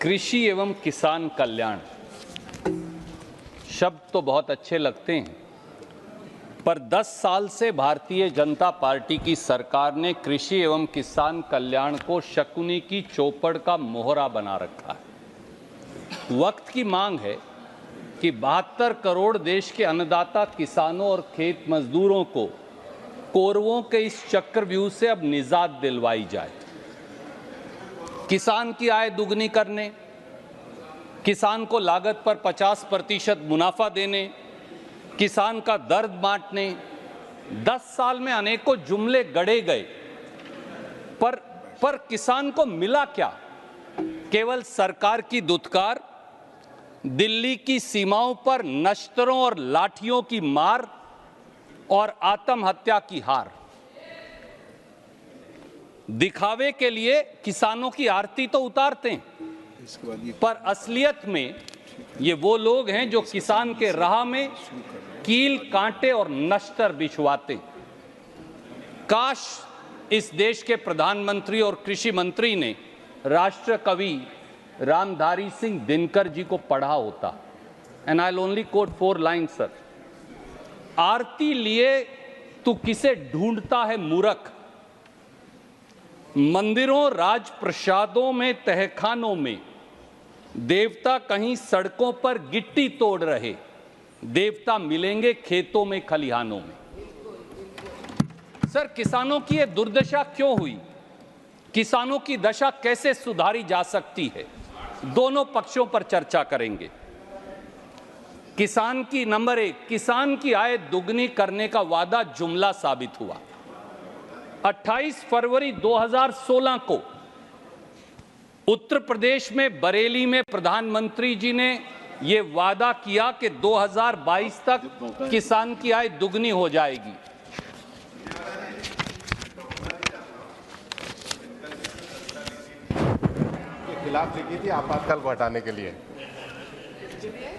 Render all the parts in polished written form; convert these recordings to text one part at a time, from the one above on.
कृषि एवं किसान कल्याण शब्द तो बहुत अच्छे लगते हैं, पर 10 साल से भारतीय जनता पार्टी की सरकार ने कृषि एवं किसान कल्याण को शकुनी की चौपड़ का मोहरा बना रखा है। वक्त की मांग है कि 72 करोड़ देश के अन्नदाता किसानों और खेत मजदूरों को कौरवों के इस चक्रव्यूह से अब निजात दिलवाई जाए। किसान की आय दुगनी करने, किसान को लागत पर 50% मुनाफा देने, किसान का दर्द बांटने 10 साल में अनेकों जुमले गढ़े गए, पर किसान को मिला क्या? केवल सरकार की दुत्कार, दिल्ली की सीमाओं पर नश्तरों और लाठियों की मार और आत्महत्या की हार। दिखावे के लिए किसानों की आरती तो उतारते हैं, पर असलियत में ये वो लोग हैं जो किसान के राह में कील, कांटे और नश्तर बिछवाते। काश इस देश के प्रधानमंत्री और कृषि मंत्री ने राष्ट्र कवि रामधारी सिंह दिनकर जी को पढ़ा होता। And I will only quote 4 lines sir. आरती लिए तू किसे ढूंढता है मूर्ख, मंदिरों राजप्रसादों में तहखानों में देवता कहीं सड़कों पर गिट्टी तोड़ रहे, देवता मिलेंगे खेतों में खलिहानों में। सर, किसानों की ये दुर्दशा क्यों हुई? किसानों की दशा कैसे सुधारी जा सकती है? दोनों पक्षों पर चर्चा करेंगे। किसान की नंबर 1, किसान की आय दुगनी करने का वादा जुमला साबित हुआ। 28 फरवरी 2016 को उत्तर प्रदेश में बरेली में प्रधानमंत्री जी ने यह वादा किया कि 2022 तक किसान की आय दुगनी हो जाएगी। खिलाफ लिखी थी आपातकाल को हटाने के लिए।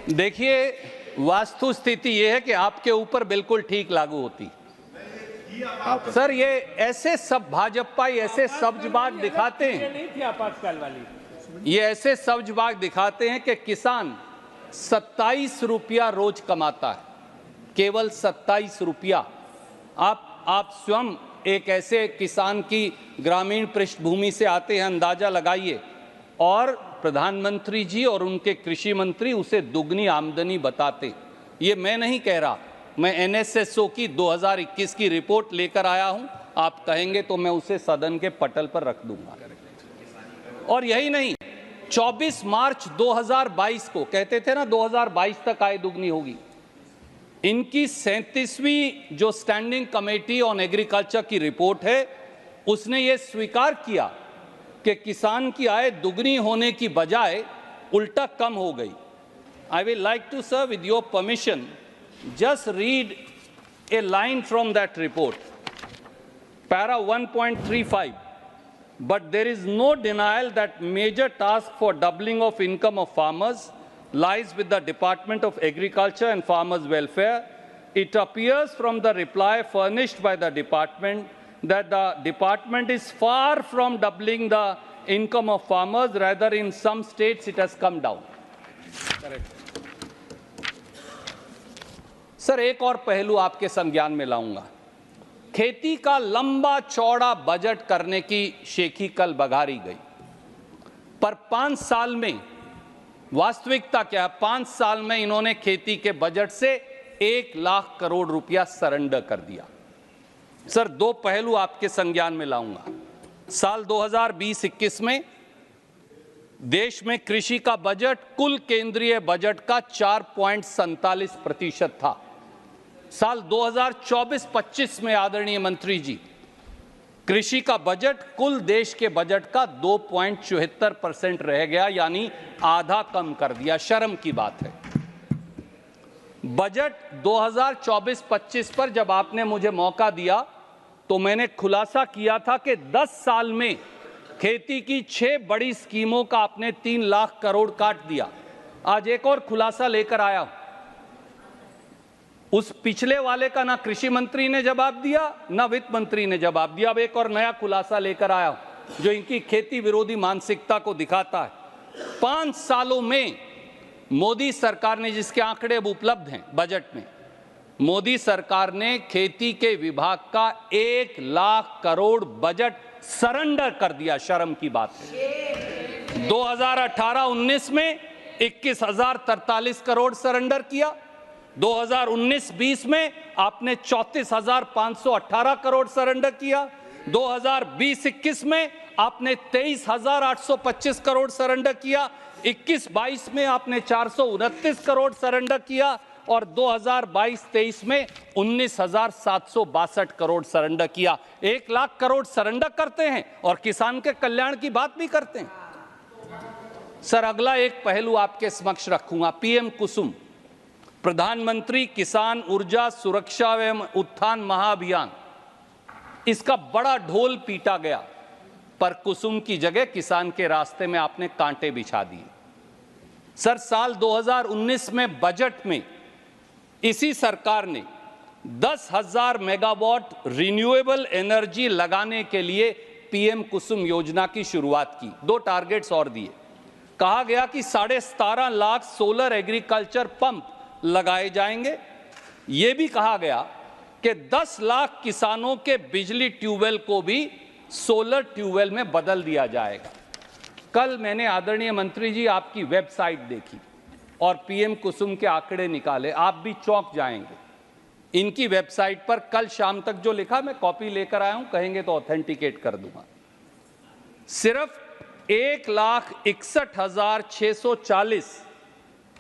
देखिए, वास्तु स्थिति यह है कि आपके ऊपर बिल्कुल ठीक लागू होती। सर, ये ऐसे सब भाजपाई ऐसे सब्जबाग दिखाते हैं, नहीं थी आपातकाल वाली, ये ऐसे सब्जबाग दिखाते हैं कि किसान 27 रुपया रोज कमाता है, केवल 27 रुपया। आप स्वयं एक ऐसे किसान की ग्रामीण पृष्ठभूमि से आते हैं, अंदाजा लगाइए। और प्रधानमंत्री जी और उनके कृषि मंत्री उसे दुगनी आमदनी बताते। ये मैं नहीं कह रहा, मैं NSSO की 2021 की रिपोर्ट लेकर आया हूं। आप कहेंगे तो मैं उसे सदन के पटल पर रख दूंगा। और यही नहीं, 24 मार्च 2022 को कहते थे ना 2022 तक आय दुगनी होगी। इनकी 37वीं जो स्टैंडिंग कमेटी ऑन एग्रीकल्चर की रिपोर्ट है, उसने ये स्वीकार किया कि किसान की आय दुगनी होने की बजाय उल्टा कम हो गई। I will like to sir, with your permission, just read a line from that report, para 1.35. But there is no denial that major task for doubling of income of farmers lies with the Department of Agriculture and Farmers Welfare. It appears from the reply furnished by the department that the department is far from doubling the income of farmers. Rather, in some states it has come down. Correct. Sir, एक और पहलू आपके संज्ञान में लाऊंगा। खेती का लंबा चौड़ा बजट करने की शेखी कल बघारी गई, पर 5 साल में वास्तविकता क्या है? 5 साल में इन्होंने खेती के बजट से 1 लाख करोड़ रुपया सरेंडर कर दिया। सर, 2 पहलू आपके संज्ञान में लाऊंगा। साल 2020-21 में देश में कृषि का बजट कुल केंद्रीय बजट का 4.47% था। साल 2024-25 में आदरणीय मंत्री जी, कृषि का बजट कुल देश के बजट का 2.74% रह गया, यानी आधा कम कर दिया। शर्म की बात है। बजट 2024-25 पर जब आपने मुझे मौका दिया तो मैंने खुलासा किया था कि 10 साल में खेती की 6 बड़ी स्कीमों का आपने 3 लाख करोड़ काट दिया। आज एक और खुलासा लेकर आया हूं। उस पिछले वाले का ना कृषि मंत्री ने जवाब दिया, ना वित्त मंत्री ने जवाब दिया। अब एक और नया खुलासा लेकर आया हूं जो इनकी खेती विरोधी मानसिकता को दिखाता है। 5 सालों में मोदी सरकार ने, जिसके आंकड़े अब उपलब्ध हैं बजट में, मोदी सरकार ने खेती के विभाग का 1 लाख करोड़ बजट सरेंडर कर दिया। शर्म की बात है। 2018-19 में 21,043 करोड़ सरेंडर किया। 2019-20 में आपने 34,518 करोड़ सरेंडर किया। 2020-21 में आपने 23,825 करोड़ सरेंडर किया। 21-22 में आपने 429 करोड़ सरेंडर किया और 2022-23 में 19,762 करोड़ सरेंडर किया। 1 लाख करोड़ सरेंडर करते हैं और किसान के कल्याण की बात भी करते हैं। सर, अगला एक पहलू आपके समक्ष रखूंगा, पीएम कुसुम, प्रधानमंत्री किसान ऊर्जा सुरक्षा एवं उत्थान महाअभियान। इसका बड़ा ढोल पीटा गया, पर कुसुम की जगह किसान के रास्ते में आपने कांटे बिछा दिए। सर, साल 2019 में बजट में इसी सरकार ने 10,000 मेगावाट रिन्यूएबल एनर्जी लगाने के लिए पीएम कुसुम योजना की शुरुआत की। 2 टारगेट्स और दिए। कहा गया कि 17.5 लाख सोलर एग्रीकल्चर पंप लगाए जाएंगे। यह भी कहा गया कि 10 लाख किसानों के बिजली ट्यूबवेल को भी सोलर ट्यूबवेल में बदल दिया जाएगा। कल मैंने, आदरणीय मंत्री जी, आपकी वेबसाइट देखी और पीएम कुसुम के आंकड़े निकाले। आप भी चौंक जाएंगे। इनकी वेबसाइट पर कल शाम तक जो लिखा, मैं कॉपी लेकर आया हूं, कहेंगे तो ऑथेंटिकेट कर दूंगा। सिर्फ 1,61,640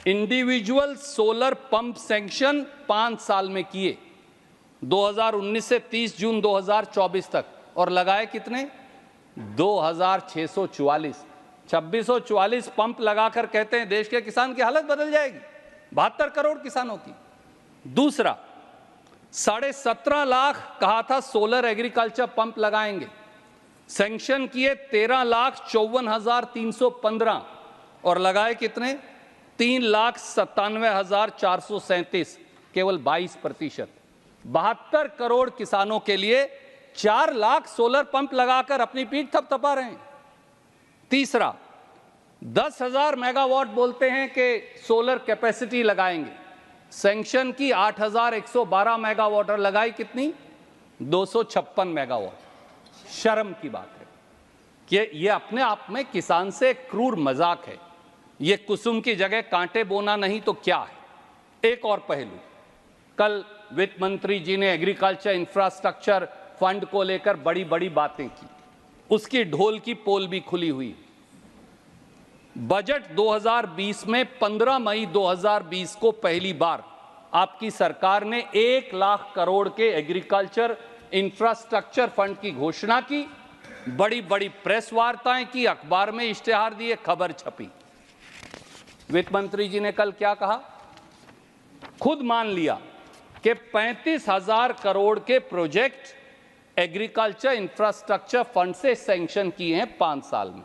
इंडिविजुअल सोलर पंप सैंक्शन 5 साल में किए, 2019 से 30 जून 2024 तक, और लगाए कितने? 2,644। 2,644 पंप लगाकर कहते हैं देश के किसान की हालत बदल जाएगी। 72 करोड़ किसानों की। दूसरा, 17.5 लाख कहा था सोलर एग्रीकल्चर पंप लगाएंगे, सैंक्शन किए 13,54,315 और लगाए कितने? 3,97,437, केवल 22%। 72 करोड़ किसानों के लिए 4 लाख सोलर पंप लगाकर अपनी पीठ थपथपा रहे हैं। तीसरा, 10,000 मेगावाट बोलते हैं कि सोलर कैपेसिटी लगाएंगे, सैंक्शन की 8,112 मेगावाट और लगाई कितनी? 256 मेगावाट। शर्म की बात है कि यह अपने आप में किसान से क्रूर मजाक है। यह कुसुम की जगह कांटे बोना नहीं तो क्या है? एक और पहलू, कल वित्त मंत्री जी ने एग्रीकल्चर इंफ्रास्ट्रक्चर फंड को लेकर बड़ी बड़ी बातें की, उसकी ढोल की पोल भी खुली हुई। बजट 2020 में 15 मई 2020 को पहली बार आपकी सरकार ने 1 लाख करोड़ के एग्रीकल्चर इंफ्रास्ट्रक्चर फंड की घोषणा की। बड़ी बड़ी प्रेस वार्ताएं की, अखबार में इश्तेहार दिए, खबर छपी। वित्त मंत्री जी ने कल क्या कहा? खुद मान लिया कि 35,000 करोड़ के प्रोजेक्ट एग्रीकल्चर इंफ्रास्ट्रक्चर फंड से सैंक्शन किए हैं 5 साल में,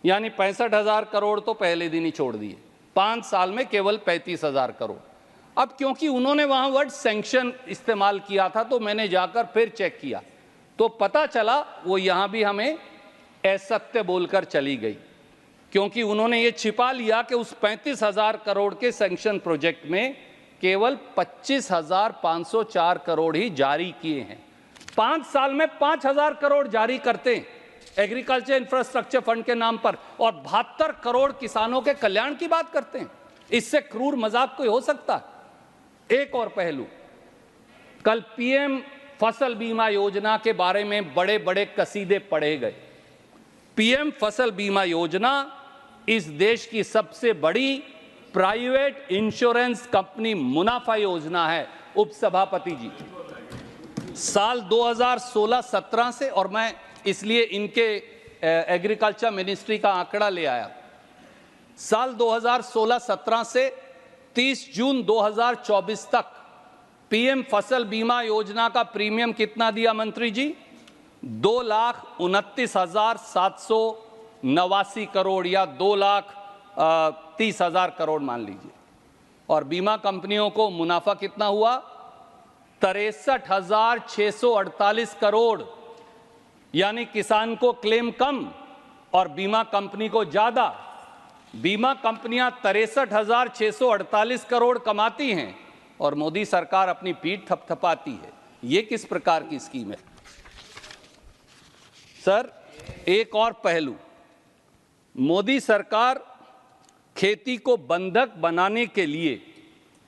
यानी 65,000 करोड़ तो पहले दिन ही छोड़ दिए। 5 साल में केवल 35,000 करोड़। अब क्योंकि उन्होंने वहां वर्ड सैंक्शन इस्तेमाल किया था तो मैंने जाकर फिर चेक किया तो पता चला वो यहां भी हमें असत्य बोलकर चली गई, क्योंकि उन्होंने ये छिपा लिया कि उस 35,000 करोड़ के सैंक्शन प्रोजेक्ट में केवल 25,504 करोड़ ही जारी किए हैं। 5 साल में 5,000 करोड़ जारी करते हैं एग्रीकल्चर इंफ्रास्ट्रक्चर फंड के नाम पर और 72 करोड़ किसानों के कल्याण की बात करते हैं। इससे क्रूर मजाक कोई हो सकता है? एक और पहलू, कल पीएम फसल बीमा योजना के बारे में बड़े बड़े कसीदे पढ़े गए। पीएम फसल बीमा योजना इस देश की सबसे बड़ी प्राइवेट इंश्योरेंस कंपनी मुनाफा योजना है। उपसभापति जी, साल 2016-17 से, और मैं इसलिए इनके एग्रीकल्चर मिनिस्ट्री का आंकड़ा ले आया, साल 2016-17 से 30 जून 2024 तक पीएम फसल बीमा योजना का प्रीमियम कितना दिया मंत्री जी? 2,29,789 करोड़ या 2,30,000 करोड़ मान लीजिए। और बीमा कंपनियों को मुनाफा कितना हुआ? 63,648 करोड़। यानी किसान को क्लेम कम और बीमा कंपनी को ज्यादा। बीमा कंपनियां 63,648 करोड़ कमाती हैं और मोदी सरकार अपनी पीठ थपथपाती है। ये किस प्रकार की स्कीम है? सर, एक और पहलू, मोदी सरकार खेती को बंधक बनाने के लिए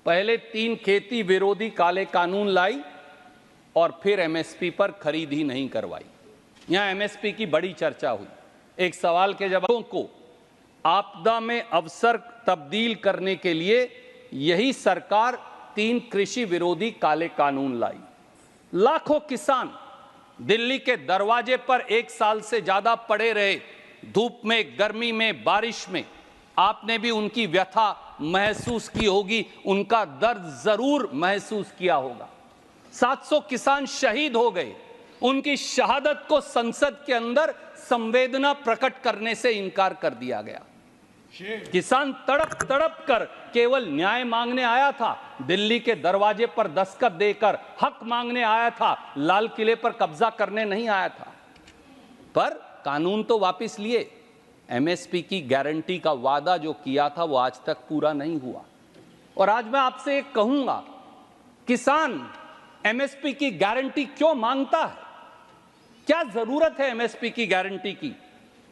पहले 3 खेती विरोधी काले कानून लाई और फिर एमएसपी पर खरीद ही नहीं करवाई। यहां एमएसपी की बड़ी चर्चा हुई। एक सवाल के जवाबों को आपदा में अवसर तब्दील करने के लिए यही सरकार 3 कृषि विरोधी काले कानून लाई। लाखों किसान दिल्ली के दरवाजे पर 1 साल से ज्यादा पड़े रहे, धूप में, गर्मी में, बारिश में। आपने भी उनकी व्यथा महसूस की होगी, उनका दर्द जरूर महसूस किया होगा। 700 किसान शहीद हो गए। उनकी शहादत को संसद के अंदर संवेदना प्रकट करने से इनकार कर दिया गया। किसान तड़प तड़प कर केवल न्याय मांगने आया था, दिल्ली के दरवाजे पर दस्तखत देकर हक मांगने आया था, लाल किले पर कब्जा करने नहीं आया था। पर कानून तो वापस लिए। एमएसपी की गारंटी का वादा जो किया था वो आज तक पूरा नहीं हुआ। और आज मैं आपसे एक कहूंगा, किसान एमएसपी की गारंटी क्यों मांगता है? क्या जरूरत है एमएसपी की गारंटी की?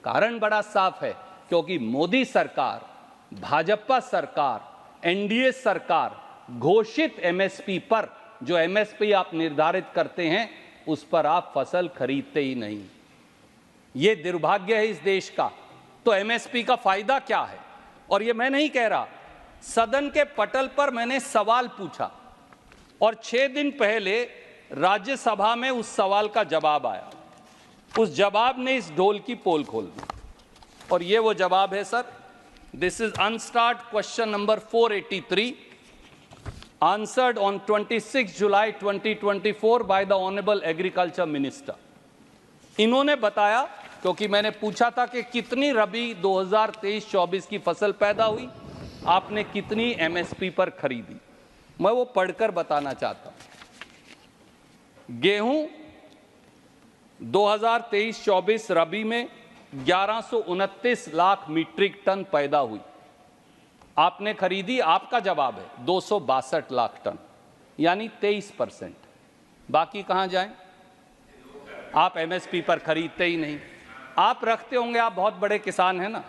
कारण बड़ा साफ है, क्योंकि मोदी सरकार, भाजपा सरकार, एनडीए सरकार घोषित एमएसपी पर, जो एमएसपी आप निर्धारित करते हैं, उस पर आप फसल खरीदते ही नहीं। यह दुर्भाग्य है इस देश का। तो एमएसपी का फायदा क्या है? और यह मैं नहीं कह रहा, सदन के पटल पर मैंने सवाल पूछा और 6 दिन पहले राज्यसभा में उस सवाल का जवाब आया। उस जवाब ने इस ढोल की पोल खोल दी और ये वो जवाब है sir. This is unstarred question number 483 answered on 26 July 2024 by the honourable agriculture minister. इन्होंने बताया, क्योंकि मैंने पूछा था कि कितनी रबी 2023-24 की फसल पैदा हुई, आपने कितनी एमएसपी पर खरीदी। मैं वो पढ़कर बताना चाहता हूं। गेहूं 2023-24 रबी में 1129 लाख मीट्रिक टन पैदा हुई, आपने खरीदी, आपका जवाब है 262 लाख टन, यानी 23%। बाकी कहां जाएं? आप एमएसपी पर खरीदते ही नहीं। आप रखते होंगे, आप बहुत बड़े किसान हैं ना।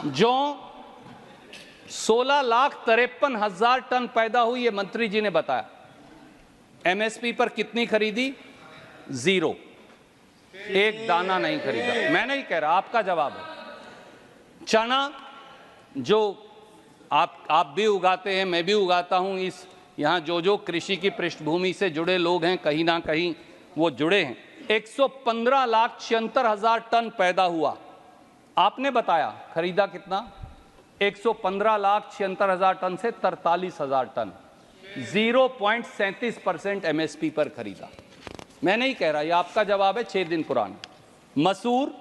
जो 16,53,000 टन पैदा हुई, ये मंत्री जी ने बताया। एमएसपी पर कितनी खरीदी? 0, एक दाना नहीं खरीदा। मैं नहीं कह रहा, आपका जवाब है। चना जो आप भी उगाते हैं, मैं भी उगाता हूं, इस यहां जो कृषि की पृष्ठभूमि से जुड़े लोग हैं, कहीं ना कहीं वो जुड़े हैं। 115,76,000 टन पैदा हुआ, आपने बताया खरीदा कितना? 115,76,000 टन से 43,000 टन, 0.37% एमएसपी पर खरीदा। मैं नहीं कह रहा, ये आपका जवाब है, 6 दिन पुराना। मसूर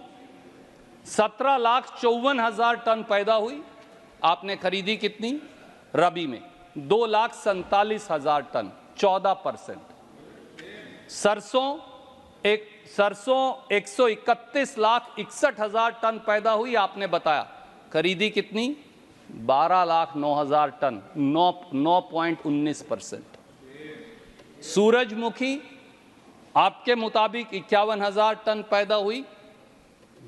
17,54,000 टन पैदा हुई, आपने खरीदी कितनी रबी में? 2,47,000 टन, 14%। सरसों 131,61,000 टन पैदा हुई, आपने बताया खरीदी कितनी? 12,09,000 टन, 9.19%। सूरजमुखी आपके मुताबिक 51,000 टन पैदा हुई,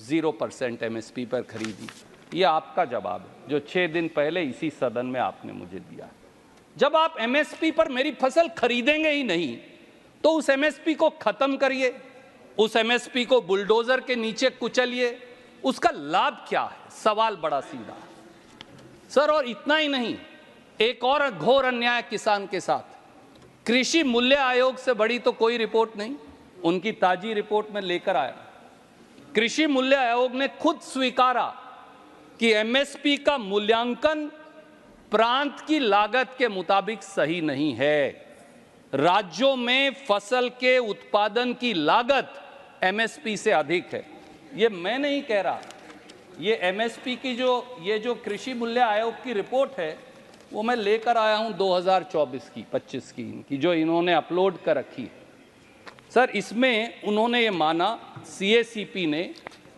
0% एमएसपी पर खरीदी। यह आपका जवाब है, जो 6 दिन पहले इसी सदन में आपने मुझे दिया। जब आप एमएसपी पर मेरी फसल खरीदेंगे ही नहीं, तो उस एमएसपी को खत्म करिए, उस एमएसपी को बुलडोजर के नीचे कुचलिए। उसका लाभ क्या है? सवाल बड़ा सीधा सर। और इतना ही नहीं, एक और घोर अन्याय किसान के साथ। कृषि मूल्य आयोग से बड़ी तो कोई रिपोर्ट नहीं, उनकी ताजी रिपोर्ट में लेकर आया। कृषि मूल्य आयोग ने खुद स्वीकारा कि एमएसपी का मूल्यांकन प्रांत की लागत के मुताबिक सही नहीं है। राज्यों में फसल के उत्पादन की लागत एमएसपी से अधिक है। ये मैं नहीं कह रहा, ये एमएसपी की जो कृषि मूल्य आयोग की रिपोर्ट है, वो मैं लेकर आया हूं 2024 की, 25 की, इनकी जो इन्होंने अपलोड कर रखी है। सर, इसमें उन्होंने ये माना, सीएसीपी ने,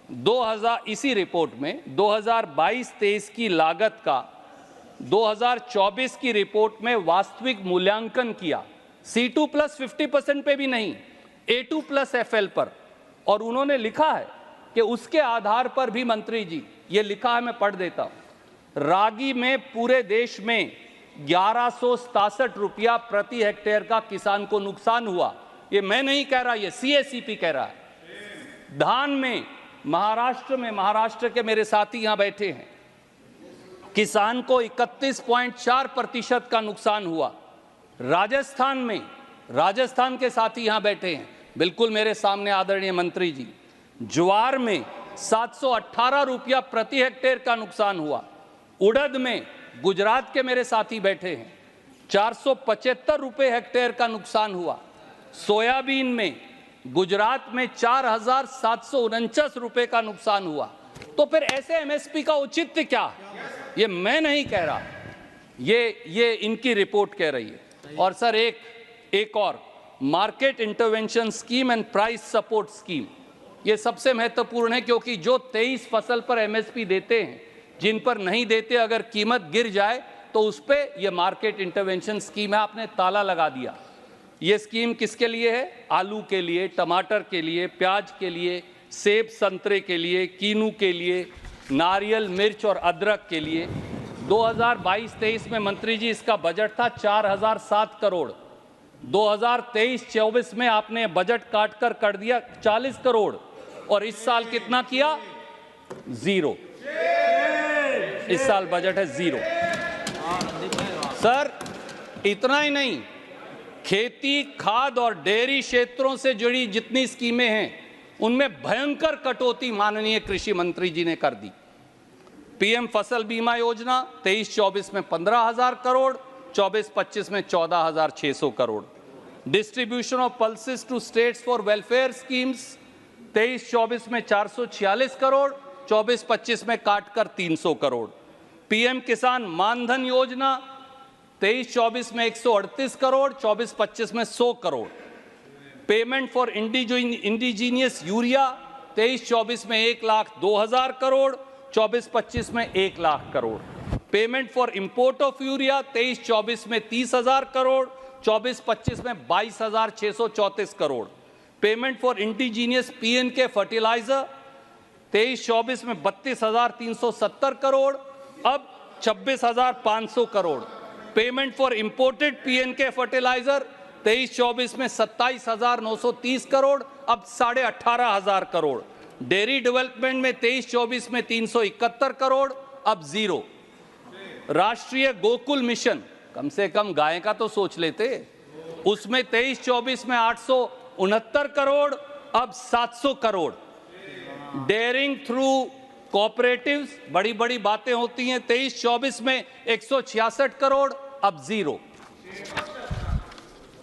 इसी रिपोर्ट में 2022-23 की लागत का 2024 की रिपोर्ट में वास्तविक मूल्यांकन किया, C2 प्लस 50% पे भी नहीं, A2 प्लस FL पर, और उन्होंने लिखा है कि उसके आधार पर भी मंत्री जी, ये लिखा है, मैं पढ़ देता हूं, रागी में पूरे देश में 1167 रुपया प्रति हेक्टेयर का किसान को नुकसान हुआ। ये मैं नहीं कह रहा, ये CACP कह रहा है। धान में महाराष्ट्र के मेरे साथी यहां बैठे हैं, किसान को 31.4% का नुकसान हुआ। राजस्थान के साथी यहां बैठे हैं, बिल्कुल मेरे सामने आदरणीय मंत्री जी, ज्वार में 718 रुपया प्रति हेक्टेयर का नुकसान हुआ। उड़द में गुजरात के मेरे साथी बैठे हैं, 475 रुपये हेक्टेयर का नुकसान हुआ। सोयाबीन में गुजरात में 4,749 रुपये का नुकसान हुआ। तो फिर ऐसे MSP का औचित्य क्या? ये मैं नहीं कह रहा, ये इनकी रिपोर्ट कह रही है। और सर एक और, market intervention scheme and price support scheme, ये सबसे महत्वपूर्ण है, क्योंकि जो 23 फसल पर MSP देते हैं, जिन पर नहीं देते, अगर कीमत गिर जाए तो उस पर यह मार्केट इंटरवेंशन स्कीम है, आपने ताला लगा दिया। ये स्कीम किसके लिए है? आलू के लिए, टमाटर के लिए, प्याज के लिए, सेब संतरे के लिए, कीनू के लिए, नारियल, मिर्च और अदरक के लिए। 2022-23 में मंत्री जी इसका बजट था 4007 करोड़। 2023-24 में आपने बजट काट कर दिया 40 करोड़, और इस साल कितना किया? 0। इस साल बजट है 0। सर इतना ही नहीं, खेती, खाद और डेयरी क्षेत्रों से जुड़ी जितनी स्कीमें हैं उनमें भयंकर कटौती माननीय कृषि मंत्री जी ने कर दी। PM फसल बीमा योजना 23-24 में 15,000 करोड़, 24-25 में 14,600 crore. Distribution of pulses to states for welfare schemes 23-24 में 446 करोड़, 24-25 में काटकर 300 करोड़। PM किसान मानधन योजना 23-24 में 138 करोड़, 24-25 में 100 crore. Payment for indigenous urea 23-24 में 1,02,000 करोड़, 24-25 में 1 lakh crore. Payment for import of urea 23-24 में 30,000 करोड़, 24-25 में 22,634 crore. Payment for indigenous PNK fertiliser 23-24 में 32,370 करोड़, अब 26,500 crore. Payment for imported PNK fertiliser 23-24 में 27,930 करोड़, अब 18,500 करोड़। डेयरी डेवलपमेंट में 23-24 में 371 करोड़, अब 0। राष्ट्रीय गोकुल मिशन, कम से कम गाय का तो सोच लेते, उसमें 23-24 में 869 करोड़, अब 700 करोड़। डेयरिंग थ्रू कोऑपरेटिव्स, बड़ी बड़ी बातें होती हैं, 23-24 में 166 करोड़, अब 0।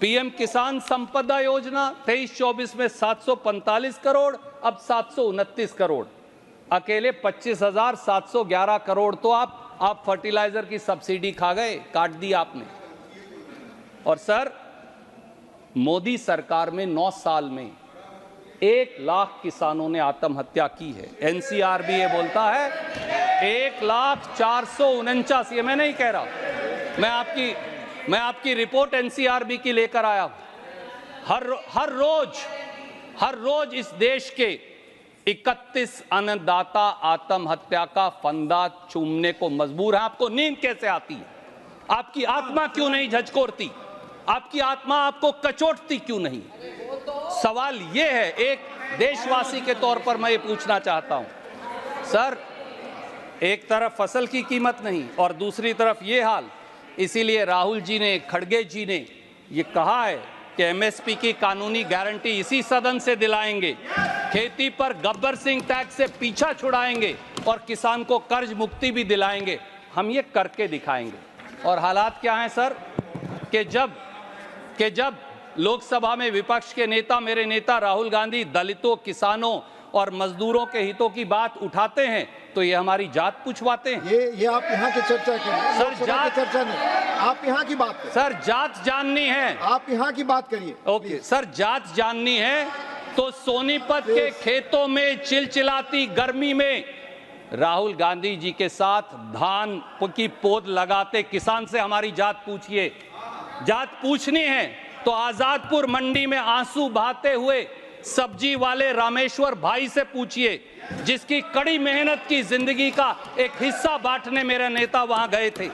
PM किसान संपदा योजना 23-24 में 745 करोड़, अब 729 करोड़। अकेले 25,711 करोड़ तो आप फर्टिलाइजर की सब्सिडी खा गए, काट दी आपने। और सर मोदी सरकार में 9 साल में 1 लाख किसानों ने आत्महत्या की है। NCRB ये बोलता है 1,04,49, ये मैं नहीं कह रहा, मैं आपकी रिपोर्ट NCRB की लेकर आया हूं। हर रोज इस देश के 31 अन्नदाता आत्महत्या का फंदा चूमने को मजबूर है। आपको नींद कैसे आती है? आपकी आत्मा क्यों नहीं झकझोरती? आपकी आत्मा आपको कचोटती क्यों नहीं? सवाल यह है, एक देशवासी के तौर पर मैं ये पूछना चाहता हूं। सर एक तरफ फसल की कीमत नहीं और दूसरी तरफ ये हाल, इसीलिए राहुल जी ने, खड़गे जी ने ये कहा है कि MSP की कानूनी गारंटी इसी सदन से दिलाएंगे, खेती पर गब्बर सिंह टैक्स से पीछा छुड़ाएंगे और किसान को कर्ज मुक्ति भी दिलाएंगे। हम ये करके दिखाएंगे। और हालात क्या हैं सर कि जब लोकसभा में विपक्ष के नेता, मेरे नेता राहुल गांधी, दलितों, किसानों और मजदूरों के हितों की बात उठाते हैं तो ये हमारी जात पूछवाते हैं। ये आप यहाँ की चर्चा करिए सर, जात चर्चा नहीं, आप यहाँ की बात करिए। सर जात जाननी है, आप यहाँ की बात करिए। ओके सर, जात जाननी है तो सोनीपत के खेतों में चिलचिलाती गर्मी में राहुल गांधी जी के साथ धान की पौध लगाते किसान से हमारी जात पूछिए। जात पूछनी है तो आजादपुर मंडी में आंसू बहाते हुए सब्जी वाले रामेश्वर भाई से पूछिए, जिसकी कड़ी मेहनत की जिंदगी का एक हिस्सा बांटने मेरे नेता वहां गए थे।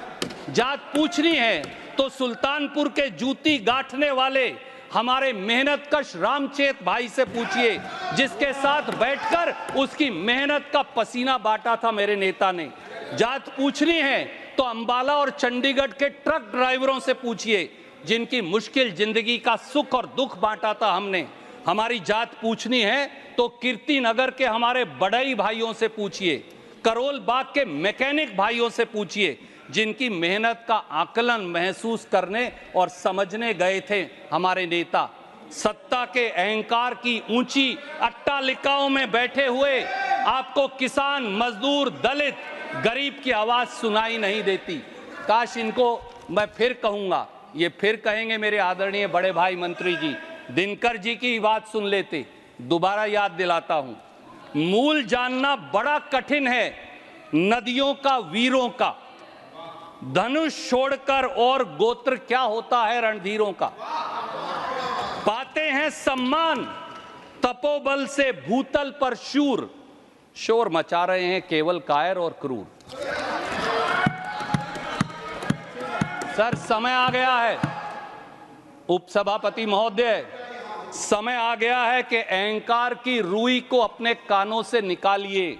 जात पूछनी है तो सुल्तानपुर के जूती गांठने वाले हमारे मेहनतकश रामचेत भाई से पूछिए, जिसके साथ बैठकर उसकी मेहनत का पसीना बांटा था मेरे नेता ने। जात पूछनी है तो अंबाला और चंडीगढ़ के ट्रक ड्राइवरों से पूछिए, जिनकी मुश्किल जिंदगी का सुख और दुख बांटा था हमने। हमारी जात पूछनी है तो कीर्ति नगर के हमारे बड़ई भाइयों से पूछिए, करोल बाग के मैकेनिक भाइयों से पूछिए, जिनकी मेहनत का आकलन महसूस करने और समझने गए थे हमारे नेता। सत्ता के अहंकार की ऊंची अट्टालिकाओं में बैठे हुए आपको किसान, मजदूर, दलित, गरीब की आवाज सुनाई नहीं देती। काश इनको मैं फिर कहूंगा, ये फिर कहेंगे मेरे आदरणीय बड़े भाई मंत्री जी, दिनकर जी की बात सुन लेते। दोबारा याद दिलाता हूं, मूल जानना बड़ा कठिन है नदियों का, वीरों का। धनुष छोड़कर और गोत्र क्या होता है रणधीरों का। पाते हैं सम्मान तपोबल से भूतल पर शूर, शोर मचा रहे हैं केवल कायर और क्रूर। सर समय आ गया है, उपसभापति महोदय, समय आ गया है कि अहंकार की रुई को अपने कानों से निकालिए।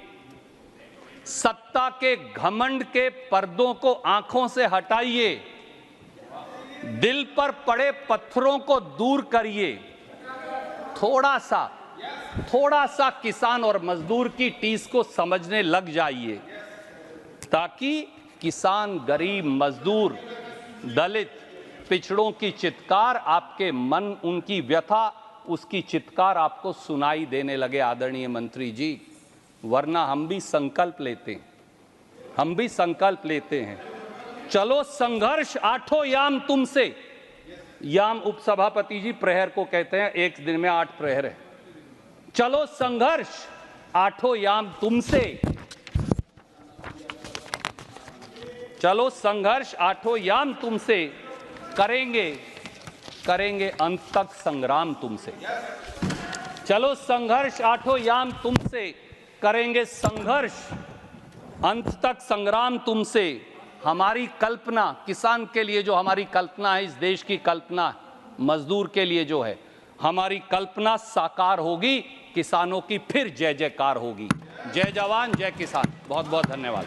सत्ता के घमंड के पर्दों को आंखों से हटाइए। दिल पर पड़े पत्थरों को दूर करिए। थोड़ा सा किसान और मजदूर की टीस को समझने लग जाइए, ताकि किसान, गरीब, मजदूर, दलित, पिछड़ों की चित्कार आपके मन, उनकी व्यथा, उसकी चित्कार आपको सुनाई देने लगे आदरणीय मंत्री जी। वरना हम भी संकल्प लेते हैं, चलो संघर्ष आठों याम तुमसे। याम उपसभापति जी प्रहर को कहते हैं, एक दिन में 8 प्रहर है। चलो संघर्ष आठों याम तुमसे, चलो संघर्ष आठों याम तुमसे, करेंगे अंत तक संग्राम तुमसे। चलो संघर्ष आठों याम तुमसे, करेंगे संघर्ष अंत तक संग्राम तुमसे। हमारी कल्पना, किसान के लिए जो हमारी कल्पना है, इस देश की कल्पना, मजदूर के लिए जो है हमारी कल्पना साकार होगी, किसानों की फिर जय जयकार होगी। जय जवान, जय किसान। बहुत बहुत धन्यवाद।